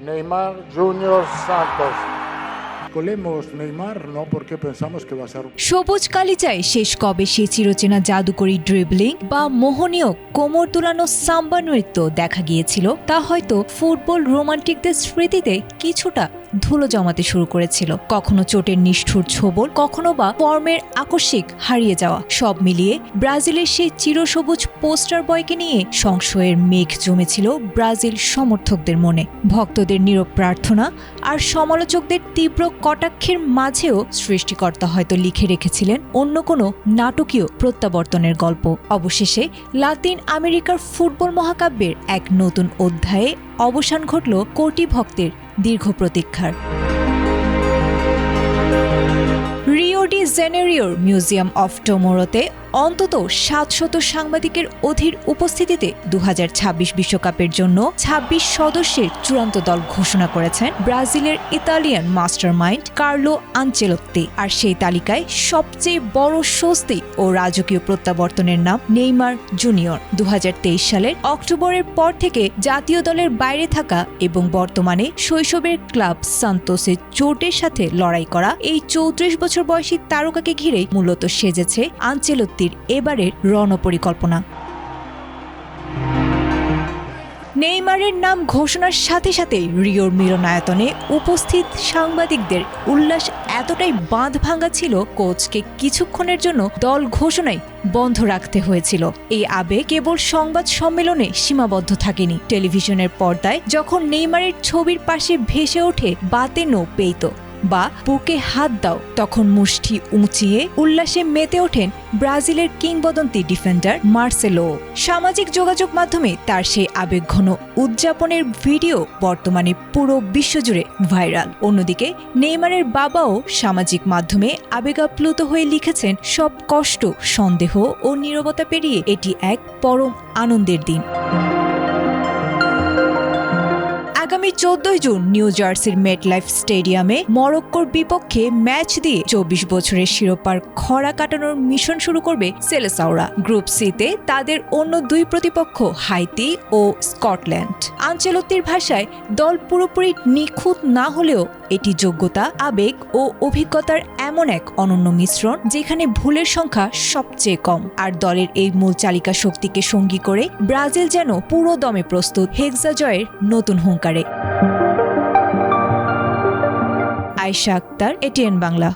Neymar Junior Santos. Colemos Neymar, no porque pensamos que va a ser. সবুজ কালিচায় শেষ কবে সে চিরচেনা জাদুকরী ড্রিবলিং বা মোহনীয় কোমর দুলানো সাম্বা নৃত্য দেখা গিয়েছিল তা হয়তো ফুটবল রোমান্টিকদের স্মৃতিতে কিছুটা ধুলো জমাতে শুরু করেছিল। কখনো চোটের নিষ্ঠুর ছোবল, কখনো বা ফর্মের আকস্মিক হারিয়ে যাওয়া, সব মিলিয়ে ব্রাজিলের সেই চিরসবুজ পোস্টার বয়কে নিয়ে সংশয়ের মেঘ জমেছিল ব্রাজিল সমর্থকদের মনে। ভক্তদের নীরব প্রার্থনা আর সমালোচকদের তীব্র কটাক্ষের মাঝেও সৃষ্টিকর্তা হয়তো লিখে রেখেছিলেন অন্য কোনো নাটকীয় প্রত্যাবর্তনের গল্প। অবশেষে লাতিন আমেরিকার ফুটবল মহাকাব্যের এক নতুন অধ্যায়ে অবসান ঘটল কোটি ভক্তের দীর্ঘ প্রতীক্ষার। রিও ডি জেনেরিওর মিউজিয়াম অফ টুমোরোতে অন্তত ৭০০ সাংবাদিকের অধীর উপস্থিতিতে ২০২৬ বিশ্বকাপের জন্য ২৬ সদস্যের চূড়ান্ত দল ঘোষণা করেছেন ব্রাজিলের ইতালিয়ান মাস্টারমাইন্ড কার্লো আনচেলোত্তি। আর সেই তালিকায় সবচেয়ে বড় স্বস্তি ও রাজকীয় প্রত্যাবর্তনের নাম নেইমার জুনিয়র। ২০২৩ সালের অক্টোবরের পর থেকে জাতীয় দলের বাইরে থাকা এবং বর্তমানে শৈশবের ক্লাব সান্তোসের চোটের সাথে লড়াই করা এই ৩৪ বছর বয়সী তারকাকে ঘিরেই মূলত সেজেছে আনচেলোত্তির এবারের রণপরিকল্পনা। নেইমারের নাম ঘোষণার সাথে সাথে রিওর মিলনায়তনে উপস্থিত সাংবাদিকদের উল্লাস এতটাই বাঁধ ভাঙা ছিল, কোচকে কিছুক্ষণের জন্য দল ঘোষণায় বন্ধ রাখতে হয়েছিল। এই আবেগ কেবল সংবাদ সম্মেলনে সীমাবদ্ধ থাকেনি। টেলিভিশনের পর্দায় যখন নেইমারের ছবির পাশে ভেসে ওঠে বাতে নো পেইতো বা বুকে হাত দাও, তখন মুষ্টি উঁচিয়ে উল্লাসে মেতে ওঠেন ব্রাজিলের কিংবদন্তি ডিফেন্ডার মার্সেলো। সামাজিক যোগাযোগ মাধ্যমে তার সেই আবেগঘন উদযাপনের ভিডিও বর্তমানে পুরো বিশ্বজুড়ে ভাইরাল। অন্যদিকে নেইমারের বাবাও সামাজিক মাধ্যমে আবেগাপ্লুত হয়ে লিখেছেন, সব কষ্ট, সন্দেহ ও নীরবতা পেরিয়ে এটি এক পরম আনন্দের দিন। আগামী ১৪ জুন নিউ জার্সির মেটলাইফ স্টেডিয়ামে মরক্কোর বিপক্ষে ম্যাচ দিয়ে ২৪ বছরের শিরোপার খরা কাটানোর মিশন শুরু করবে সেলেসাওরা। গ্রুপ সিতে তাদের অন্য দুই প্রতিপক্ষ হাইতি ও স্কটল্যান্ড। আনচেলোত্তির ভাষায় দল পুরোপুরি নিখুঁত না হলেও এটি যোগ্যতা, আবেগ ও অভিজ্ঞতার এমন এক অনন্য মিশ্রণ যেখানে ভুলের সংখ্যা সবচেয়ে কম। আর দলের এই মূল চালিকা শক্তিকে সঙ্গী করে ব্রাজিল যেন পুরো দমে প্রস্তুত হেক্সা জয়ের নতুন হুঙ্কারে। আয়েশা আক্তার, এটিএন বাংলা।